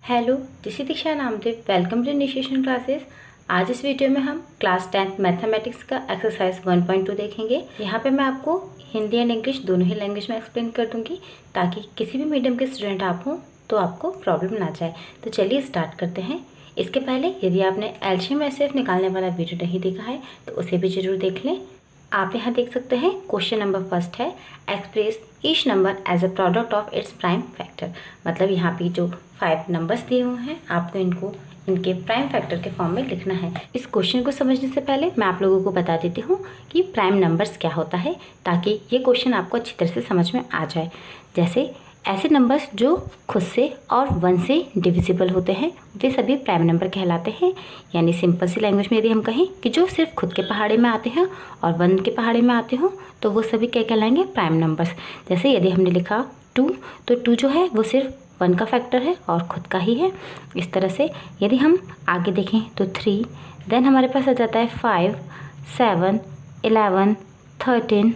Hello, this is Diksha Namdev. Welcome to initiation classes. आज इस video में हम क्लास 10th मैथमेटिक्स का एक्सरसाइज 1.2 देखेंगे। यहाँ पे मैं आपको हिंदी एंड इंग्लिश दोनों ही लैंग्वेज में एक्सप्लेन कर दूंगी ताकि किसी भी मीडियम के स्टूडेंट आप हों तो आपको प्रॉब्लम ना जाए। तो चलिए स्टार्ट करते हैं। इसके पहले यदि आपने एलसीएम एचसीएफ निकालने वाला वीडियो नहीं देखा है तो उसे भी जरूर देख लें। आप यहाँ देख सकते हैं क्वेश्चन नंबर फर्स्ट है, express each number as a product of its prime factor. मतलब यहाँ पे जो 5 नंबर्स दिए हुए हैं आपको इनको इनके प्राइम फैक्टर के फॉर्म में लिखना है। इस क्वेश्चन को समझने से पहले मैं आप लोगों को बता देती हूँ कि प्राइम नंबर्स क्या होता है ताकि ये क्वेश्चन आपको अच्छी तरह से समझ में आ जाए। जैसे ऐसे नंबर्स जो खुद से और 1 से डिविजिबल होते हैं वे सभी प्राइम नंबर कहलाते हैं। यानी सिंपल सी लैंग्वेज में यदि हम कहें कि जो सिर्फ खुद के पहाड़े में आते हैं और 1 के पहाड़े में आते हो तो वो सभी क्या कहलाएंगे, प्राइम नंबर्स। जैसे यदि हमने लिखा 2 तो 2 जो है वो सिर्फ 1 का फैक्टर है और ख़ुद का ही है। इस तरह से यदि हम आगे देखें तो 3, देन हमारे पास आ जाता है 5, 7, 11, 13,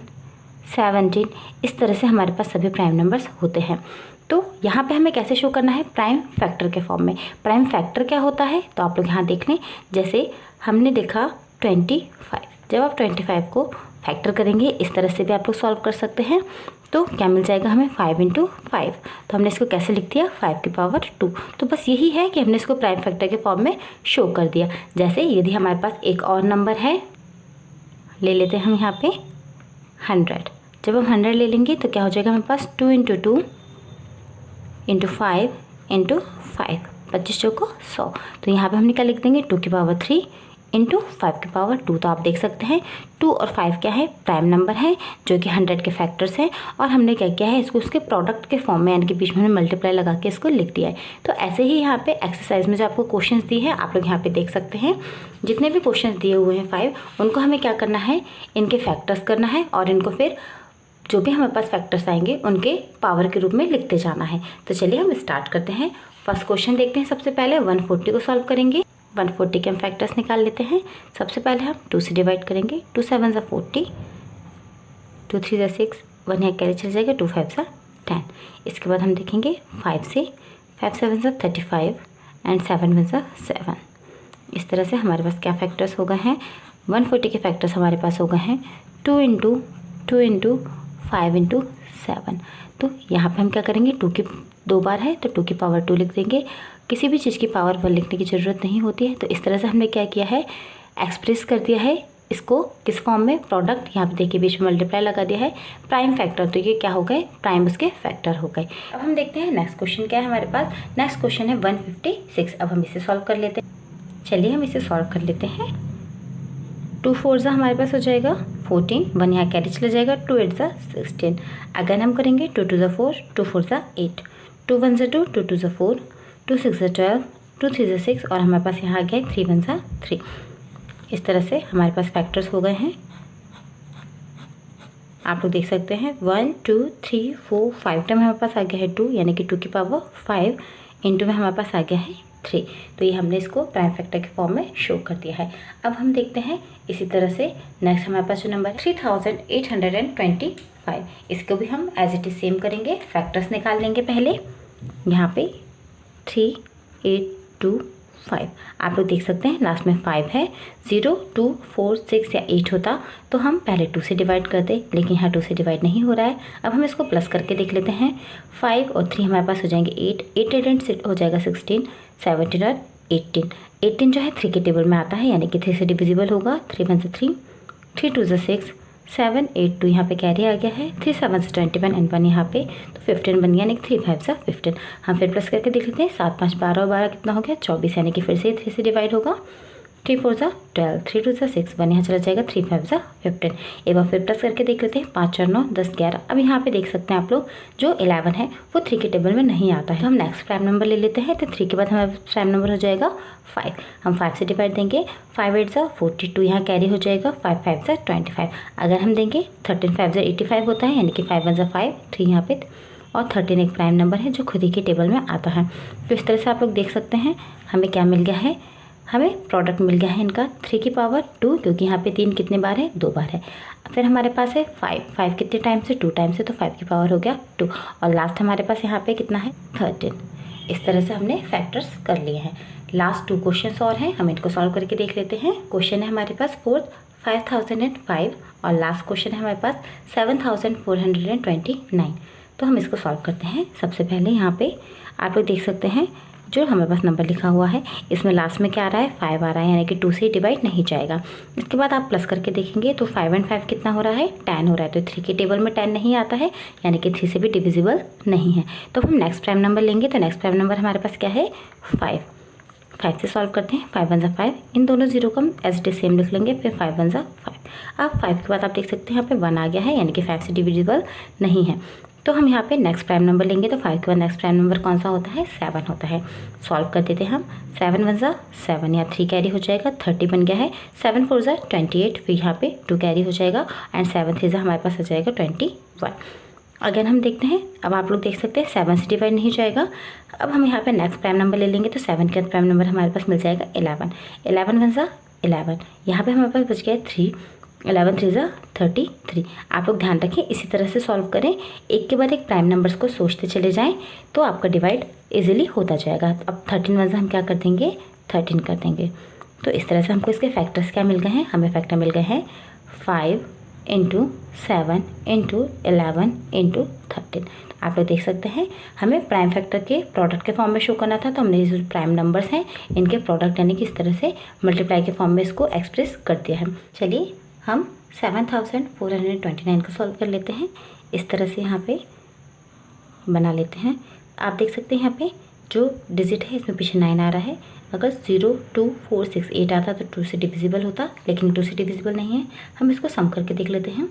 17। इस तरह से हमारे पास सभी प्राइम नंबर्स होते हैं। तो यहाँ पे हमें कैसे शो करना है, प्राइम फैक्टर के फॉर्म में। प्राइम फैक्टर क्या होता है तो आप लोग यहाँ देख लें। जैसे हमने देखा 25, जब आप 25 को फैक्टर करेंगे इस तरह से भी आप लोग सॉल्व कर सकते हैं। तो क्या मिल जाएगा हमें 5 × 5। तो हमने इसको कैसे लिख दिया, 5 की पावर 2। तो बस यही है कि हमने इसको प्राइम फैक्टर के फॉर्म में शो कर दिया। जैसे यदि हमारे पास एक और नंबर है, ले लेते हैं हम यहाँ पे 100। जब हम 100 ले लेंगे तो क्या हो जाएगा हमारे पास 2 × 2 × 5 × 5, 25 चौको 100। तो यहाँ पे हम क्या लिख देंगे 2 की पावर 3 × 5 की पावर 2। तो आप देख सकते हैं 2 और 5 क्या है, प्राइम नंबर है जो कि 100 के फैक्टर्स हैं। और हमने क्या किया है, इसको उसके प्रोडक्ट के फॉर्म में यानी कि बीच में हमने मल्टीप्लाई लगा के इसको लिख दिया है। तो ऐसे ही यहाँ पे एक्सरसाइज में जो आपको क्वेश्चंस दिए हैं आप लोग यहाँ पे देख सकते हैं। जितने भी क्वेश्चंस दिए हुए हैं 5, उनको हमें क्या करना है, इनके फैक्टर्स करना है और इनको फिर जो भी हमारे पास फैक्टर्स आएंगे उनके पावर के रूप में लिखते जाना है। तो चलिए हम स्टार्ट करते हैं। फर्स्ट क्वेश्चन देखते हैं। सबसे पहले 140 को सॉल्व करेंगे। 140 के हम फैक्टर्स निकाल लेते हैं। सबसे पहले हम 2 से डिवाइड करेंगे। 2 7 = 40, 2 3 = 6, 1 यहाँ कैरी चल जाएगा, 2 5 = 10। इसके बाद हम देखेंगे 5 से, 5 7 = 35 एंड 7 1 = 7। इस तरह से हमारे पास क्या फैक्टर्स हो गए हैं, 140 के फैक्टर्स हमारे पास हो गए हैं 2 × 2 × 5 × 7। तो यहाँ पे हम क्या करेंगे, 2 की 2 बार है तो 2 की पावर 2 लिख देंगे। किसी भी चीज़ की पावर 1 लिखने की ज़रूरत नहीं होती है। तो इस तरह से हमने क्या किया है, एक्सप्रेस कर दिया है इसको किस फॉर्म में, प्रोडक्ट। यहाँ पे देखिए बीच में मल्टीप्लाई लगा दिया है, प्राइम फैक्टर। तो ये क्या हो गए, प्राइम उसके फैक्टर हो गए। अब हम देखते हैं नेक्स्ट क्वेश्चन क्या है हमारे पास। नेक्स्ट क्वेश्चन है 156। अब हम इसे सॉल्व कर लेते हैं। चलिए हम इसे सॉल्व कर लेते हैं। 2 4 हमारे पास हो जाएगा 14, 1 यहाँ कैरी चला जाएगा, 2 8 = 16। अगेन हम करेंगे 2 2 = 4, 2 4 = 8, 2 1 = 2, 2 2 = 4, 2 6 = 12, 2 3 = 6 और हमारे पास यहाँ आ गया 3 1 = 3। इस तरह से हमारे पास फैक्टर्स हो गए हैं। आप लोग देख सकते हैं 1 2 3 4 5 टाइम हमारे पास आ गया है 2, यानी कि 2 की पावर 5 इंटू में हमारे पास आ गया है 3। तो ये हमने इसको प्राइम फैक्टर के फॉर्म में शो कर दिया है। अब हम देखते हैं इसी तरह से नेक्स्ट हमारे पास जो नंबर है 3825। इसको भी हम एज इट इज सेम करेंगे, फैक्टर्स निकाल लेंगे पहले। यहाँ पे 3 8 2 5 आप लोग देख सकते हैं लास्ट में 5 है। 0 2 4 6 या 8 होता तो हम पहले 2 से डिवाइड करते, लेकिन यहाँ 2 से डिवाइड नहीं हो रहा है। अब हम इसको प्लस करके देख लेते हैं। 5 और 3 हमारे पास हो जाएंगे 8, 8 8 हो जाएगा 16, 17 और 18। 18 जो है 3 के टेबल में आता है, यानी कि 3 से डिविजिबल होगा। 3 1 = 3, 3 2 = 6, 7 8 2 यहाँ पे कैरी आ गया है, 3 7 = 21 एंड 1 यहाँ पे, तो 15 बन गया, यानी कि 3 5 = 15। हम फिर प्लस करके देख लेते हैं। 7 5 12 और 12 कितना हो गया, 24, यानी कि फिर से 3 से डिवाइड होगा। 3 4 = 12, 3 2 = 6, 1 यहाँ चला जाएगा, 3 5 = 15। एक बार फिर प्लस करके देख लेते हैं। 5 4 9 10 11। अब यहाँ पे देख सकते हैं आप लोग जो 11 है वो 3 के टेबल में नहीं आता है। तो हम नेक्स्ट प्राइम नंबर ले लेते हैं। तो 3 के बाद हमारा प्राइम नंबर हो जाएगा 5। हम 5 से डिवाइड देंगे। 5 8 = 42 यहाँ कैरी हो जाएगा, 5 5 = 25। अगर हम देंगे 13 5 = 85 होता है, यानी कि 5 1 = 5, 3 यहाँ पे, और 13 एक प्राइम नंबर है जो खुद ही के टेबल में आता है। तो इस तरह से आप लोग देख सकते हैं हमें क्या मिल गया है, हमें प्रोडक्ट मिल गया है इनका 3 की पावर 2, क्योंकि यहाँ पे 3 कितने बार है, 2 बार है। फिर हमारे पास है 5 कितने टाइम से, 2 टाइम से, तो 5 की पावर हो गया 2। और लास्ट हमारे पास यहाँ पे कितना है, 13। इस तरह से हमने फैक्टर्स कर लिए हैं। लास्ट 2 क्वेश्चंस और हैं, हम इनको सॉल्व करके देख लेते हैं। क्वेश्चन है हमारे पास 4005 और लास्ट क्वेश्चन है हमारे पास 7429। तो हम इसको सॉल्व करते हैं। सबसे पहले यहाँ पे आप लोग देख सकते हैं जो हमारे पास नंबर लिखा हुआ है इसमें लास्ट में क्या आ रहा है, 5 आ रहा है, यानी कि 2 से डिवाइड नहीं जाएगा। इसके बाद आप प्लस करके देखेंगे तो 5 और 5 कितना हो रहा है, 10 हो रहा है। तो 3 के टेबल में 10 नहीं आता है, यानी कि 3 से भी डिविजिबल नहीं है। तो हम नेक्स्ट प्राइम नंबर लेंगे। तो नेक्स्ट प्राइम नंबर हमारे पास क्या है, 5 से सॉल्व करते हैं। 5 1 जा 5, इन दोनों जीरो को हम एज इट इज सेम लिख लेंगे। फिर 5 1 जा 5। अब 5 के बाद आप देख सकते हैं यहाँ पे 1 आ गया है, यानी कि 5 से डिविजिबल नहीं है। तो हम यहाँ पे नेक्स्ट प्राइम नंबर लेंगे। तो 5 के बाद नेक्स्ट प्राइम नंबर कौन सा होता है, 7 होता है। सॉल्व कर देते हैं हम। 7 1 जा 7, यहाँ 3 कैरी हो जाएगा, 30 बन गया है। 7 4 जा 28, फिर यहाँ पे 2 कैरी हो जाएगा एंड 7 3 जा हमारे पास आ जाएगा 21। अगेन हम देखते हैं, अब आप लोग देख सकते हैं 7 से डिवाइड नहीं जाएगा। अब हम यहाँ पे नेक्स्ट प्राइम नंबर ले लेंगे। तो 7 के प्राइम नंबर हमारे पास मिल जाएगा 11। 11 1 जा 11, यहाँ पे हमारे पास बच गया 3। 11 3 जा 33। आप लोग ध्यान रखें, इसी तरह से सॉल्व करें, एक के बाद एक प्राइम नंबर्स को सोचते चले जाएं तो आपका डिवाइड इजीली होता जाएगा। अब 13 1 जा हम क्या कर देंगे, 13 कर देंगे। तो इस तरह से हमको इसके फैक्टर्स क्या मिल गए हैं, हमें फैक्टर मिल गए हैं 5 × 7 × 11 × 13। आप लोग देख सकते हैं हमें प्राइम फैक्टर के प्रोडक्ट के फॉर्म में शो करना था, तो हमने जो प्राइम नंबर्स हैं इनके प्रोडक्ट यानी कि इस तरह से मल्टीप्लाई के फॉर्म में इसको एक्सप्रेस कर दिया है। चलिए हम 7429 को सॉल्व कर लेते हैं। इस तरह से यहाँ पे बना लेते हैं। आप देख सकते हैं यहाँ पे जो डिजिट है इसमें पीछे 9 आ रहा है। अगर 0 2 4 6 8 आता तो 2 से डिविजिबल होता, लेकिन 2 से डिविजिबल नहीं है। हम इसको सम करके देख लेते हैं।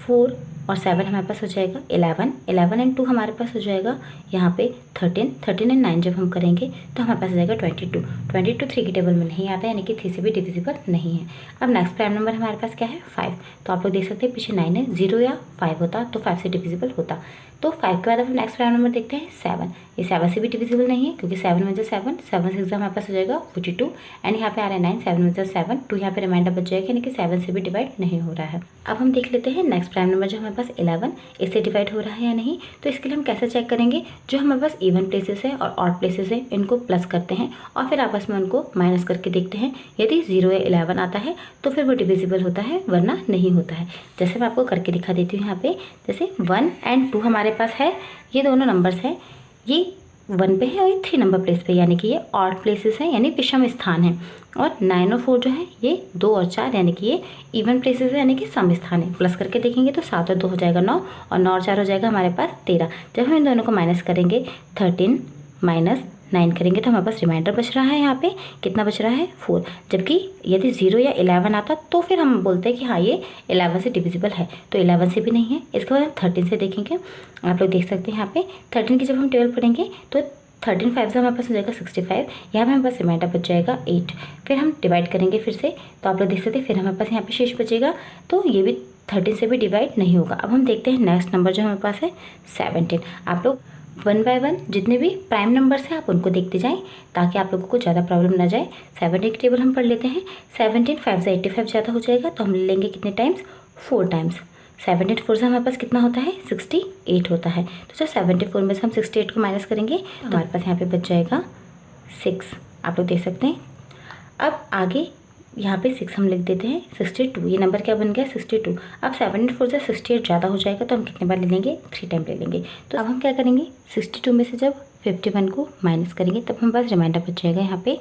4 और 7 हमारे पास हो जाएगा 11। 11 एंड 2 हमारे पास हो जाएगा यहाँ पे 13। 13 एंड 9 जब हम करेंगे तो हमारे पास हो जाएगा 22। 22 3 के टेबल में नहीं आता, यानी कि 3 से भी डिविजिबल नहीं है। अब नेक्स्ट प्राइम नंबर हमारे पास क्या है, 5। तो आप लोग देख सकते हैं पीछे 9 है, 0 या 5 होता तो 5 से डिविजिबल होता। तो 5 के बाद अब नेक्स्ट प्राइम नंबर देखते हैं 7। ये 7 से भी डिविजिबल नहीं है, क्योंकि 7 1 जा 7, 7 6 जा हमारे पास हो जाएगा 42 एंड यहाँ पे आ रहा है 9। 7 1 जा 7, 2 यहाँ पे रिमाइंडर बच जाएगा, यानी कि 7 से भी डिवाइड नहीं हो रहा है। अब हम देख लेते हैं नेक्स्ट प्राइम नंबर जो हमारे पास 11, इससे डिवाइड हो रहा है या नहीं। तो इसके लिए हम कैसे चेक करेंगे, जो हमारे पास इवन प्लेसेस है और ऑड प्लेसेस है इनको प्लस करते हैं और फिर आपस में उनको माइनस करके देखते हैं। यदि 0 या 11 आता है तो फिर वो डिविजिबल होता है, वरना नहीं होता है। जैसे मैं आपको करके दिखा देती हूँ यहाँ पे। जैसे 1 एंड 2 हमारे पास है, ये दोनों नंबर्स हैं, ये 1 पे है और ये 3 नंबर प्लेस पे, यानी कि ये ऑड प्लेसेस हैं, यानी विषम स्थान है। और 9 और 4 जो है ये 2 और 4, यानी कि ये इवन प्लेसेस है, यानी कि सम स्थान है। प्लस करके देखेंगे तो 7 और 2 हो जाएगा 9 और 9 और 4 हो जाएगा हमारे पास 13। जब हम इन दोनों को माइनस करेंगे 13 माइनस 9 करेंगे तो हमारे पास रिमाइंडर बच रहा है, यहाँ पे कितना बच रहा है 4। जबकि यदि 0 या 11 आता तो फिर हम बोलते हैं कि हाँ ये 11 से डिविजिबल है, तो 11 से भी नहीं है। इसके बाद हम 13 से देखेंगे। आप लोग देख सकते हैं यहाँ पे 13 की जब हम टेबल पढ़ेंगे तो 13 5 से हमारे पास हो जाएगा 65, यहाँ पे हमारे पास रिमाइंडर बच जाएगा 8। फिर हम डिवाइड करेंगे फिर से, तो आप लोग देख सकते हैं फिर हमारे पास यहाँ पे शेष बचेगा, तो ये भी 13 से भी डिवाइड नहीं होगा। अब हम देखते हैं नेक्स्ट नंबर जो हमारे पास है 17। आप लोग 1 बाय 1 जितने भी प्राइम नंबर्स हैं आप उनको देखते जाएं, ताकि आप लोगों को ज़्यादा प्रॉब्लम ना जाए। 17 की टेबल हम पढ़ लेते हैं। 17 5 से 85 ज़्यादा हो जाएगा, तो हम ले लेंगे कितने टाइम्स, 4 टाइम्स। 17 4 से हमारे पास कितना होता है, 68 होता है। तो जब 74 में से हम 68 को माइनस करेंगे तो हमारे पास यहाँ पे बच जाएगा 6। आप लोग देख सकते हैं। अब आगे यहाँ पे 6 हम लिख देते हैं। 62, ये नंबर क्या बन गया 62। अब 17 4 से 68 ज़्यादा हो जाएगा, तो हम कितने बार ले लेंगे, 3 टाइम ले लेंगे। तो अब हम क्या करेंगे, 62 में से जब 51 को माइनस करेंगे तब हमारे पास रिमाइंडर बच जाएगा यहाँ पे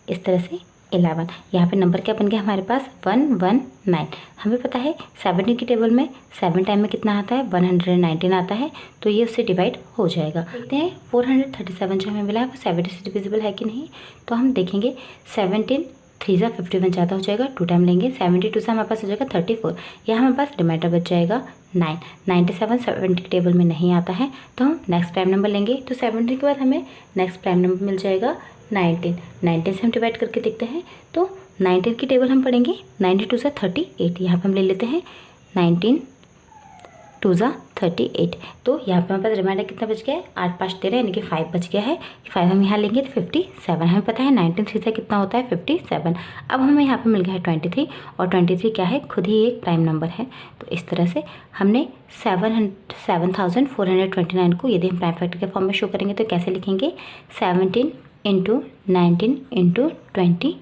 इस तरह से 11। यहाँ पे नंबर क्या बन गया हमारे पास 119। हमें पता है 17 की टेबल में 7 टाइम में कितना आता है, 119 आता है, तो ये उससे डिवाइड हो जाएगा। देखते हैं 437 जो हमें मिला है वो 70 से डिविजिबल है कि नहीं। तो हम देखेंगे 17 3 जा 51 ज़्यादा हो जाएगा, 2 टाइम लेंगे। 72 से हमारे पास हो जाएगा 34, यहाँ हमारे पास रिमाइंडर बच जाएगा 9। 97 70 की टेबल में नहीं आता है, तो हम नेक्स्ट प्राइम नंबर लेंगे। तो 70 के बाद हमें नेक्स्ट प्राइम नंबर मिल जाएगा 19। 19 से हम डिवाइड करके देखते हैं, तो 19 की टेबल हम पढ़ेंगे। 92 से 38, यहाँ पर हम ले लेते हैं 19 टू ज़ा 38। तो यहाँ पे हमारे पास रिमाइंडर कितना बच गया है, 8 5 13 यानी कि 5 बच गया है। 5 हम यहाँ लेंगे तो 57, हमें पता है 19 3 से कितना होता है 57। अब हमें यहाँ पे मिल गया है 23, और 23 क्या है, खुद ही एक प्राइम नंबर है। तो इस तरह से हमने 7429 को यदि हम प्राइम फैक्टर के फॉर्म में शो करेंगे तो कैसे लिखेंगे, 17 × 19 × 23।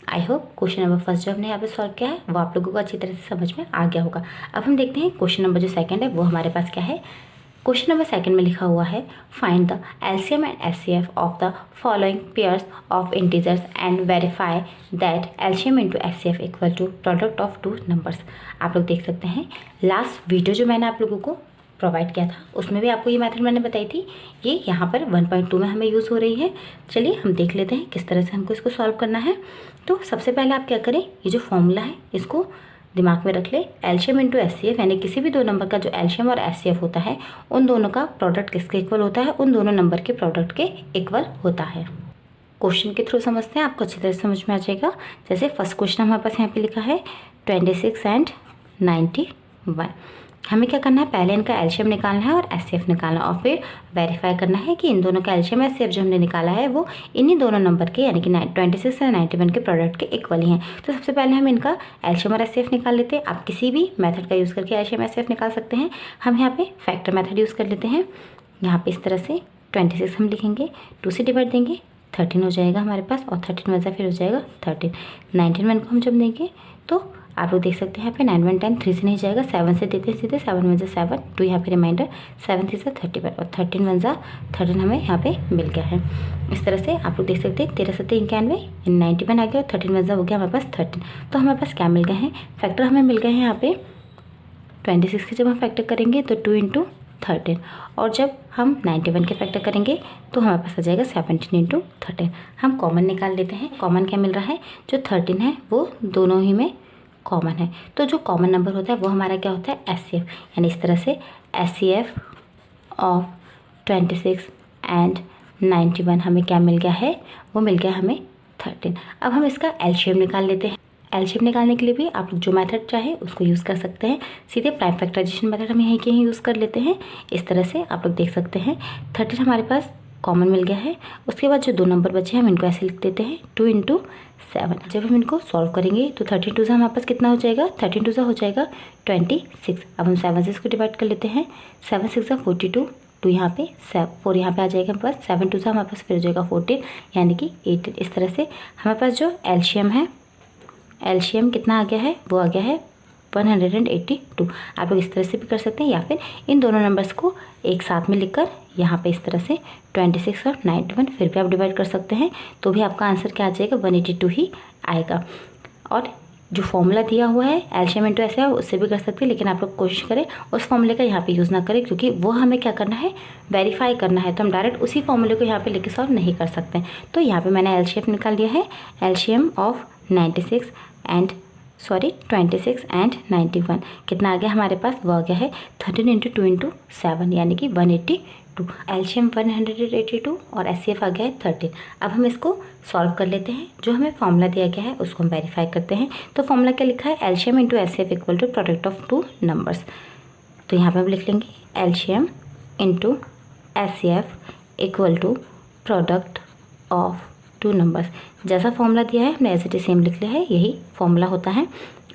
I hope question number first जो हमने यहाँ पे सॉल्व किया है वो आप लोगों को अच्छी तरह से समझ में आ गया होगा। अब हम देखते हैं क्वेश्चन नंबर जो सेकंड है वो हमारे पास क्या है। क्वेश्चन नंबर सेकंड में लिखा हुआ है, find the LCM and HCF of the following pairs of integers and verify that LCM into HCF equal to product of two numbers. आप लोग देख सकते हैं लास्ट वीडियो जो मैंने आप लोगों को प्रोवाइड किया था उसमें भी आपको ये मेथड मैंने बताई थी, ये यहाँ पर 1.2 में हमें यूज़ हो रही है। चलिए हम देख लेते हैं किस तरह से हमको इसको सॉल्व करना है। तो सबसे पहले आप क्या करें, ये जो फॉर्मूला है इसको दिमाग में रख ले, एलसीएम इंटू एचसीएफ यानी किसी भी दो नंबर का जो एलसीएम और एचसीएफ होता है उन दोनों का प्रोडक्ट किसके इक्वल होता है, उन दोनों नंबर के प्रोडक्ट के इक्वल होता है। क्वेश्चन के थ्रू समझते हैं, आपको अच्छी तरह से समझ में आ जाएगा। जैसे फर्स्ट क्वेश्चन हमारे पास यहाँ पे लिखा है 26 एंड 91। हमें क्या करना है, पहले इनका एलसीएम निकालना है और एचसीएफ निकालना है और फिर वेरीफाई करना है कि इन दोनों का एलसीएम एचसीएफ जो हमने निकाला है वो इन्हीं दोनों नंबर के यानी कि 26 और 91 के प्रोडक्ट के इक्वल ही हैं। तो सबसे पहले हम इनका एलसीएम और एचसीएफ निकाल लेते हैं। आप किसी भी मेथड का यूज़ करके एलसीएम एचसीएफ निकाल सकते हैं। हम यहाँ पे फैक्टर मेथड यूज़ कर लेते हैं। यहाँ पे इस तरह से 26 हम लिखेंगे, 2 से डिवाइड देंगे 13 हो जाएगा हमारे पास, और 13 वजह फिर हो जाएगा 13। 91 को हम जब देंगे तो आप लोग देख सकते हैं यहाँ पे 9 1 10, 3 से नहीं जाएगा, 7 से देते हैं सीधे, 7 1 7, 2 यहाँ पे रिमाइंडर 7 3 से 31 और 13 1 13 हमें यहाँ पे मिल गया है। इस तरह से आप लोग देख सकते हैं 13 7 91 91 आ गया और 13 1 हो गया हमारे पास 13। तो हमारे पास क्या मिल गए हैं, फैक्टर हमें मिल गए हैं यहाँ पे 26 के जब हम फैक्टर करेंगे तो 2 × 13, और जब हम 91 के फैक्टर करेंगे तो हमारे पास आ जाएगा 17 × 13। हम कॉमन निकाल लेते हैं। कॉमन क्या मिल रहा है, जो 13 है वो दोनों ही में कॉमन है। तो जो कॉमन नंबर होता है वो हमारा क्या होता है, एचसीएफ। यानी इस तरह से एचसीएफ ऑफ 26 एंड 91 हमें क्या मिल गया है, वो मिल गया हमें 13। अब हम इसका एलसीएम निकाल लेते हैं। एलसीएम निकालने के लिए भी आप लोग जो मेथड चाहे उसको यूज़ कर सकते हैं। सीधे प्राइम फैक्टराइजेशन मेथड हम यहीं के ही यूज़ कर लेते हैं। इस तरह से आप लोग देख सकते हैं 13 हमारे पास कॉमन मिल गया है। उसके बाद जो दो नंबर बचे हैं हम इनको ऐसे लिख देते हैं 2 × 7। जब हम इनको सॉल्व करेंगे तो 13 2 हमारे पास कितना हो जाएगा, 13 2 हो जाएगा 26। अब हम 7 से इसको डिवाइड कर लेते हैं, 7 6 42, 2 यहाँ पे 4 यहाँ पे आ जाएगा हमारे पास, 7 2 हमारे पास फिर हो जाएगा 14 यानी कि 18। इस तरह से हमारे पास जो एलसीएम है, एलसीएम कितना आ गया है, वो आ गया है 182। आप लोग इस तरह से भी कर सकते हैं या फिर इन दोनों नंबर्स को एक साथ में लिखकर यहाँ पे इस तरह से 26 और 91 फिर भी आप डिवाइड कर सकते हैं, तो भी आपका आंसर क्या आ जाएगा, 182 ही आएगा। और जो फॉर्मूला दिया हुआ है एलसीएम इंटू एचसीएफ उससे भी कर सकते हैं, लेकिन आप लोग कोशिश करें उस फॉर्मूले का यहाँ पे यूज़ ना करें, क्योंकि वो हमें क्या करना है, वेरीफाई करना है। तो हम डायरेक्ट उसी फॉर्मूले को यहाँ पे लेके सॉल्व नहीं कर सकते। तो यहाँ पे मैंने एलसीएम निकाल लिया है, एलसीएम ऑफ 26 एंड 91 कितना आ गया हमारे पास, वो आ गया है 13 × 2 × 7 यानी कि 182। एलसीएम 182 और एचसीएफ आ गया है 13। अब हम इसको सॉल्व कर लेते हैं। जो हमें फॉर्मूला दिया गया है उसको हम वेरीफाई करते हैं। तो फॉर्मूला क्या लिखा है, LCM into HCF equal to product of two numbers. तो यहाँ पे हम लिख लेंगे LCM into HCF equal to product of two numbers. जैसा फॉर्मूला दिया है हमने एज इट इज सेम लिख लिया है, यही फॉर्मूला होता है।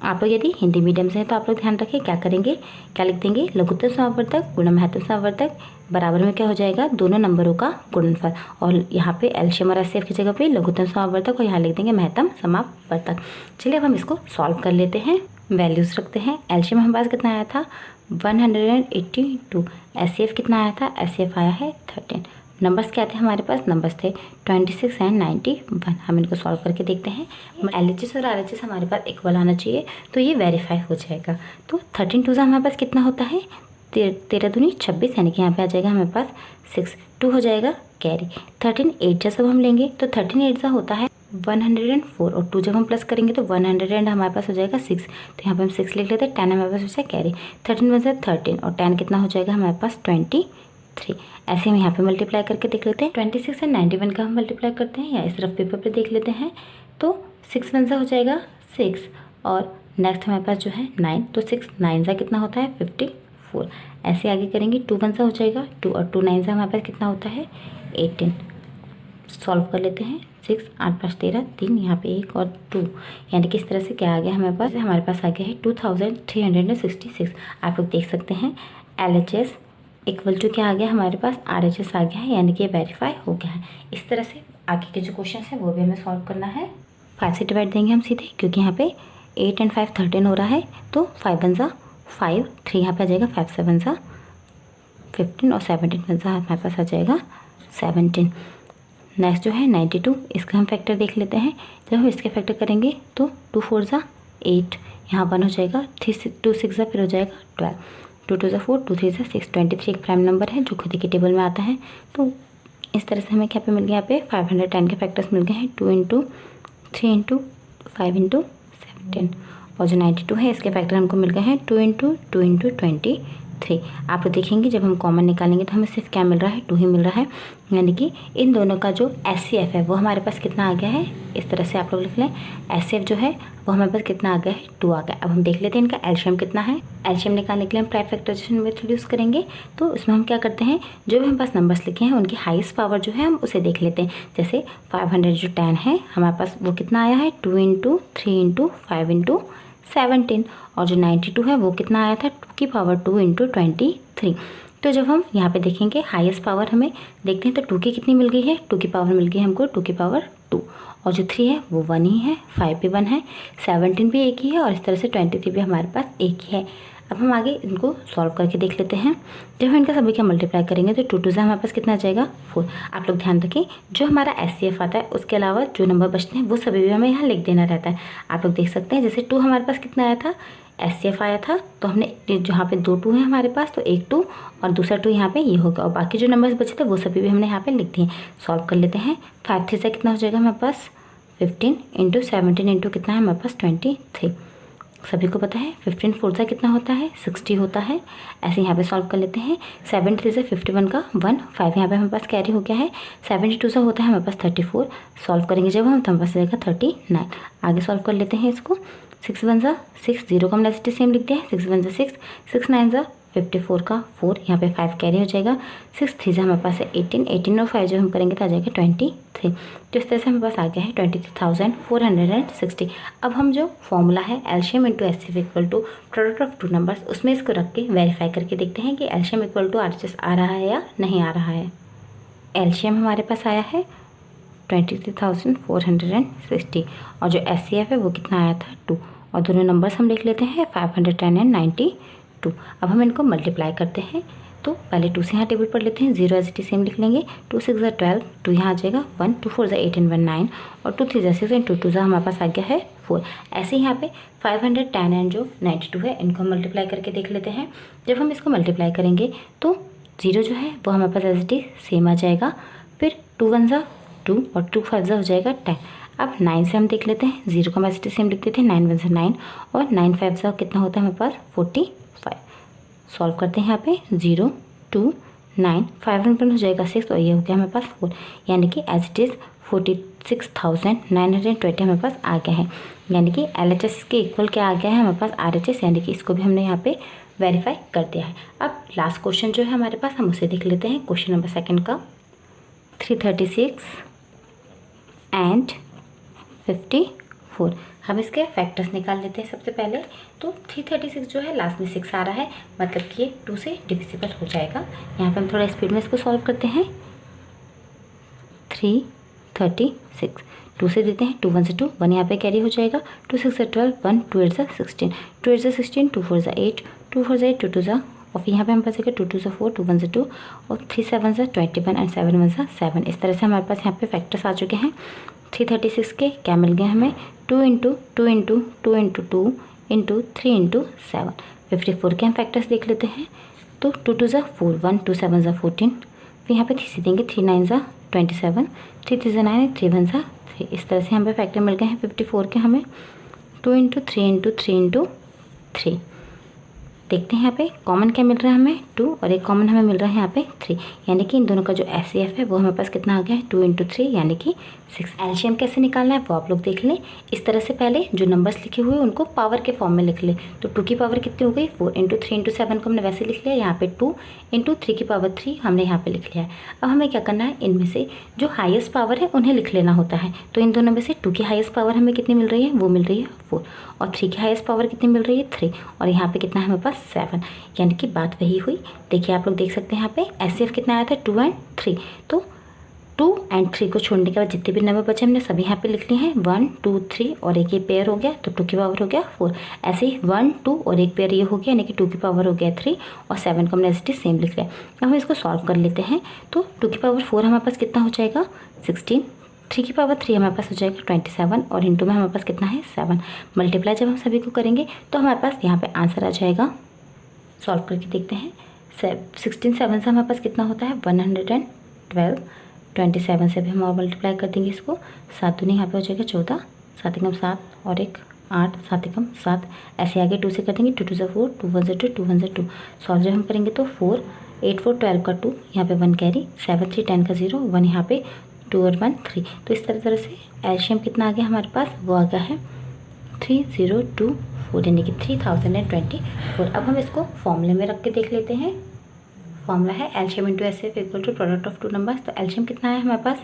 आप लोग यदि हिंदी मीडियम से हैं तो आप लोग ध्यान रखें क्या करेंगे, क्या लिख देंगे, लघुत्तम समावर्तक गुणा महत्तम समावर्तक बराबर में क्या हो जाएगा, दोनों नंबरों का गुणनफल। और यहाँ पे एलसीएम और एचसीएफ की जगह पे लघुत्तम समावर्तक और यहाँ लिख देंगे महत्तम समावर्तक। चलिए अब हम इसको सॉल्व कर लेते हैं, वैल्यूज़ रखते हैं। एलसीएम हमारे पास कितना आया था 182, एचसीएफ कितना आया था, एचसीएफ आया है 13। नंबर्स क्या थे हमारे पास, नंबर्स थे 26 एंड 91। हम इनको सॉल्व करके देखते हैं। एलएचएस और आरएचएस हमारे पास इक्वल आना चाहिए, तो ये वेरीफाई हो जाएगा। तो 13 2 हमारे पास कितना होता है, 13 दूनी 26 यानी कि यहाँ पे आ जाएगा हमारे पास 6, 2 हो जाएगा कैरी। 13 8 जब हम लेंगे तो 13 8 होता है 104 और 2 जब हम प्लस करेंगे तो 100 हमारे पास हो जाएगा 6। तो यहाँ पे हम 6 लिख लेते हैं। 10 हमारे पास हो जाएगा कैरी, 13 1 13 और 10 कितना हो जाएगा हमारे पास 23। ऐसे हम यहाँ पे मल्टीप्लाई करके देख लेते हैं। 26 एंड 91 का हम मल्टीप्लाई करते हैं या इस तरफ पेपर पे देख लेते हैं। तो 6 1 हो जाएगा 6 और नेक्स्ट हमारे पास जो है 9, तो 6 9 कितना होता है 52। 4। ऐसे आगे करेंगे, 2 1 सा हो जाएगा 2 और 2 9 सा हमारे पास कितना होता है 18। सॉल्व कर लेते हैं, 6 8 5 13 3, यहाँ पे 1 और 2, यानी कि इस तरह से क्या आ गया हमारे पास आ गया है 2366। आप लोग देख सकते हैं LHS इक्वल टू क्या आ गया हमारे पास RHS आ गया है, यानी कि ये वेरीफाई हो गया है। इस तरह से आगे के जो क्वेश्चन है वो भी हमें सॉल्व करना है। 5 से डिवाइड देंगे हम सीधे, क्योंकि यहाँ पे 8 और 5 13 हो रहा है, तो 5 1 सा 5, 3 यहाँ पे आ जाएगा, 5 7 सा 15 और 17 1 सा हमारे पास आ जाएगा 17। नेक्स्ट जो है 92, इसका हम फैक्टर देख लेते हैं। जब हम इसके फैक्टर करेंगे तो 2 4 सा 8, यहाँ 1 हो जाएगा, 2 6 सा फिर हो जाएगा 12, 2 2 सा 4, 2 3 सा 6, 23 एक प्राइम नंबर है जो खुद के टेबल में आता है। तो इस तरह से हमें क्या पे मिल गया, यहाँ पे 510 के फैक्टर्स मिल गए हैं, 2 × 3 × 5 × 17। और जो 92 है इसके फैक्टर हमको मिल गए हैं 2 × 2 × 23। आप लोग देखेंगे जब हम कॉमन निकालेंगे तो हमें सिर्फ क्या मिल रहा है 2 ही मिल रहा है, यानी कि इन दोनों का जो SCF है वो हमारे पास कितना आ गया है, इस तरह से आप लोग लिख लें। SCF जो है वो हमारे पास कितना आ गया है 2 आ गया। अब हम देख लेते हैं इनका एलसीएम कितना है। एलसीएम निकालने के लिए हम ट्राइफैक्टराइजेशन मेथड यूज़ करेंगे। तो उसमें हम क्या करते हैं, जो भी हमारे पास नंबर्स लिखे हैं उनकी हाईएस्ट पावर जो है हम उसे देख लेते हैं। जैसे 500 जो 10 है हमारे पास वो कितना आया है 2 × 3 × 5 × 17, और जो 92 है वो कितना आया था 2 की पावर 2 × 23। तो जब हम यहाँ पे देखेंगे हाईएस्ट पावर हमें देखते हैं तो 2 की कितनी मिल गई है, 2 की पावर मिल गई हमको 2 की पावर 2, और जो 3 है वो 1 ही है, 5 भी 1 है, 17 भी एक ही है, और इस तरह से 23 भी हमारे पास एक ही है। अब हम आगे इनको सॉल्व करके देख लेते हैं। जब हम इनका सभी का मल्टीप्लाई करेंगे तो 2 2 से हमारे पास कितना आ जाएगा 4। आप लोग ध्यान रखें जो हमारा SCF आता है उसके अलावा जो नंबर बचते हैं वो सभी भी हमें यहाँ लिख देना रहता है। आप लोग देख सकते हैं जैसे 2 हमारे पास कितना आया था SCF आया था, तो हमने जहाँ पे 2 2 है हमारे पास तो एक 2 और दूसरा 2 यहाँ पे ये होगा, और बाकी जो नंबर्स बचे थे वो सभी भी हमने यहाँ पे लिख दिए। सॉल्व कर लेते हैं। 5 3 से कितना हो जाएगा हमारे पास 15 × 17 × कितना है हमारे पास 23। सभी को पता है 15 4 से कितना होता है 60 होता है। ऐसे यहाँ पे सॉल्व कर लेते हैं। 7 3 से 51 का 1, 5 यहाँ पे हमारे पास कैरी हो गया है। 72 से होता है हमारे पास 34। सॉल्व करेंगे जब हम तो हमारे पास जाएगा 39। आगे सॉल्व कर लेते हैं इसको। 6 1 सा 6, 0 का हमने सेम लिख दिया है। 6 1 सा 6, 6 9 सा 54 का 4, यहाँ पे 5 कैरी हो जाएगा। 6 3 से हमारे पास है 18, 18 और 5 जब हम करेंगे तो आ जाएगा 23। तो इस तरह से हमारे पास आ गया है 23,460। अब हम जो फॉर्मूला है LCM into HCF equal to product of two numbers उसमें इसको रख के वेरीफाई करके देखते हैं कि एलसीएम इक्वल टू RHS आ रहा है या नहीं आ रहा है। एलसीएम हमारे पास आया है 23,460, और जो एचसीएफ है वो कितना आया था 2, और दोनों नंबर्स हम लिख लेते हैं 510 एंड 92। अब हम इनको मल्टीप्लाई करते हैं। तो पहले 2 से यहाँ टेबल पर लेते हैं, 0 एज इट इज सेम लिख लेंगे। 2 6 ज़ा 12, 2 यहाँ आ जाएगा 1, 2 4 ज़ा 8 एंड 1 9, और 2 3 ज़ा 6 एंड 2 2 ज़ा हमारे पास आ गया है 4। ऐसे यहाँ पे 510 एंड जो 92 है इनको हम मल्टीप्लाई करके देख लेते हैं। जब हम इसको मल्टीप्लाई करेंगे तो 0 जो है वो हमारे पास एज इट इज सेम आ जाएगा। फिर 2 1 ज़ा 2 और 2 5 ज़ा हो जाएगा 10। अब 9 से हम देख लेते हैं, 0 का एज इट इज सेम लिख देते हैं। 9 1 ज़ा 9 और 9 5 ज़ा कितना होता है हमारे पास 45। सॉल्व करते हैं यहाँ पे 0 2 9 5 1 हो जाएगा 6, और ये हो गया हमारे पास 4, यानी कि एज इट इज़ 46,920 हमारे पास आ गया है। यानी कि LHS के इक्वल क्या आ गया है हमारे पास RHS, यानी कि इसको भी हमने यहाँ पे वेरीफाई कर दिया है। अब लास्ट क्वेश्चन जो है हमारे पास हम उसे देख लेते हैं। क्वेश्चन नंबर 2 का 336 एंड 54। हम इसके फैक्टर्स निकाल लेते हैं सबसे पहले। तो 336 जो है लास्ट में 6 आ रहा है, मतलब कि ये 2 से डिविजिबल हो जाएगा। यहाँ पे हम थोड़ा स्पीड में इसको सॉल्व करते हैं। 336 2 से देते हैं, 2 1 से 2, 1 यहाँ पे कैरी हो जाएगा। 2 6 से 12, 1 2 8 से 16, 2 8 से 16, 2 4 से 8, 2 4 से 8, 2 2 से, और फिर यहाँ पे हमारे पास है 2 2 से 4, 2 1 से 2, और 3 7 से 21 एंड 7 1 से 7। इस तरह से हमारे पास यहाँ पे फैक्टर्स आ चुके हैं। 336 के क्या मिल गए हमें 2 × 2 × 2 × 2 × 3 × 7। 54 के हम फैक्टर्स देख लेते हैं। तो 2 2 ज़ा 4, 1 2 7 ज़ा 14, फिर यहाँ पे 3 से देंगे, 3 9 ज़ा 27, 3 3 ज़ा 9, 3 1 ज़ा 3। इस तरह से यहाँ पे फैक्टर मिल गए हैं 54 के हमें 2 × 3 × 3 × 3। देखते हैं यहाँ पे कॉमन क्या मिल रहा है हमें 2 और एक कॉमन हमें मिल रहा है यहाँ पे 3, यानी कि इन दोनों का जो एचसीएफ है वो हमारे पास कितना आ गया है 2 × 3 यानी कि 6। एलसीएम कैसे निकालना है वो आप लोग देख लें। इस तरह से पहले जो नंबर्स लिखे हुए उनको पावर के फॉर्म में लिख ले। तो 2 की पावर कितनी हो गई 4 × 3 × 7 को हमने वैसे लिख लिया। यहाँ पे 2 × 3 की पावर 3 हमने यहाँ पे लिख लिया है। अब हमें क्या करना है, इनमें से जो हाईएस्ट पावर है उन्हें लिख लेना होता है। तो इन दोनों में से 2 की हाईएस्ट पावर हमें कितनी मिल रही है, वो मिल रही है 4, और 3 की हाईएस्ट पावर कितनी मिल रही है 3, और यहाँ पे कितना है हमारे पास 7, यानी कि बात वही हुई। देखिए आप लोग देख सकते हैं यहाँ पे एचसीएफ कितना आया था 2 और 3। तो 2 और 3 को छोड़ने के बाद जितने भी नंबर बचे हमने सभी यहाँ पे लिख लिए हैं 1 2 3, और एक ये पेयर हो गया तो 2 की पावर हो गया 4। ऐसे ही 1 2 और एक पेयर ये हो गया यानी कि 2 की पावर हो गया 3, और 7 को हमने एस सेम लिख लिया। अब हम इसको सॉल्व कर लेते हैं। तो 2 की पावर 4 हमारे पास कितना हो जाएगा 16, 3 की पावर 3 हमारे पास हो जाएगा 27, और इंटू में हमारे पास कितना है 7। मल्टीप्लाई जब हम सभी को करेंगे तो हमारे पास यहाँ पे आंसर आ जाएगा। सॉल्व करके देखते हैं। 16 7 से हमारे पास कितना होता है 112। 27 से भी हम और मल्टीप्लाई कर देंगे इसको। 7 दूनी यहाँ पे हो जाएगा 14, 7 एकम 7 और एक 8, 7 एकम 7। ऐसे आगे 2 से कर देंगे 2 2 से 4, 2 1 से 2, 2 1 से 2। सॉल्व जब हम करेंगे तो 4 8 4 12 का 2, यहाँ पे 1 कैरी, 7 3 10 का 0, 1 यहाँ पे 2 और 1 3। तो इस तरह से एलसीएम कितना आ गया हमारे पास, वो आ गया है 3024 यानी कि 3024। अब हम इसको फॉर्मूले में रख के देख लेते हैं। फॉर्मूला है LCM into HCF equal to product of 2 numbers. तो एलसीएम कितना आया हमारे पास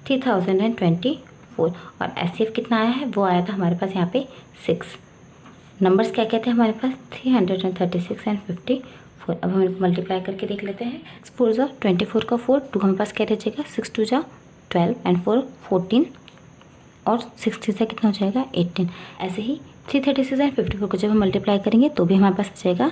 3024, और एचसीएफ कितना आया है वो आया था हमारे पास यहाँ पे 6। नंबर्स क्या क्या थे हमारे पास 336 और 54। अब हम इनको मल्टीप्लाई करके देख लेते हैं। 6 4 जा 24 का 4, 2 हमारे पास क्या रह जाएगा 6 2 जा 12 एंड 4 14, और 6 3 से कितना हो जाएगा 18। ऐसे ही 336 और 54 को जब हम मल्टीप्लाई करेंगे तो भी हमारे पास आ जाएगा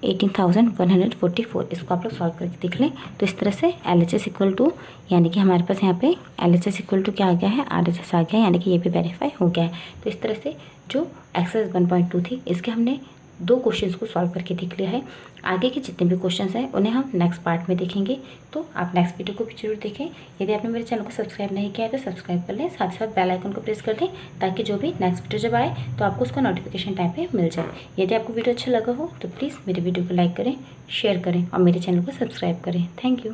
18,144। इसको आप लोग सॉल्व करके देख लें। तो इस तरह से LHS इक्वल टू, यानी कि हमारे पास यहाँ पे LHS इक्वल टू क्या आ गया है RHS आ गया है, यानी कि ये भी वेरीफाई हो गया है। तो इस तरह से जो एक्सरसाइज 1.2 थी इसके हमने 2 क्वेश्चंस को सॉल्व करके देख लिया है। आगे के जितने भी क्वेश्चंस हैं उन्हें हम नेक्स्ट पार्ट में देखेंगे। तो आप नेक्स्ट वीडियो को भी जरूर देखें। यदि आपने मेरे चैनल को सब्सक्राइब नहीं किया है तो सब्सक्राइब कर लें, साथ ही साथ बेल आइकन को प्रेस कर दें ताकि जो भी नेक्स्ट वीडियो जब आए तो आपको उसका नोटिफिकेशन टाइम पे मिल जाए। यदि आपको वीडियो अच्छा लगा हो तो प्लीज़ मेरे वीडियो को लाइक करें, शेयर करें और मेरे चैनल को सब्सक्राइब करें। Thank you.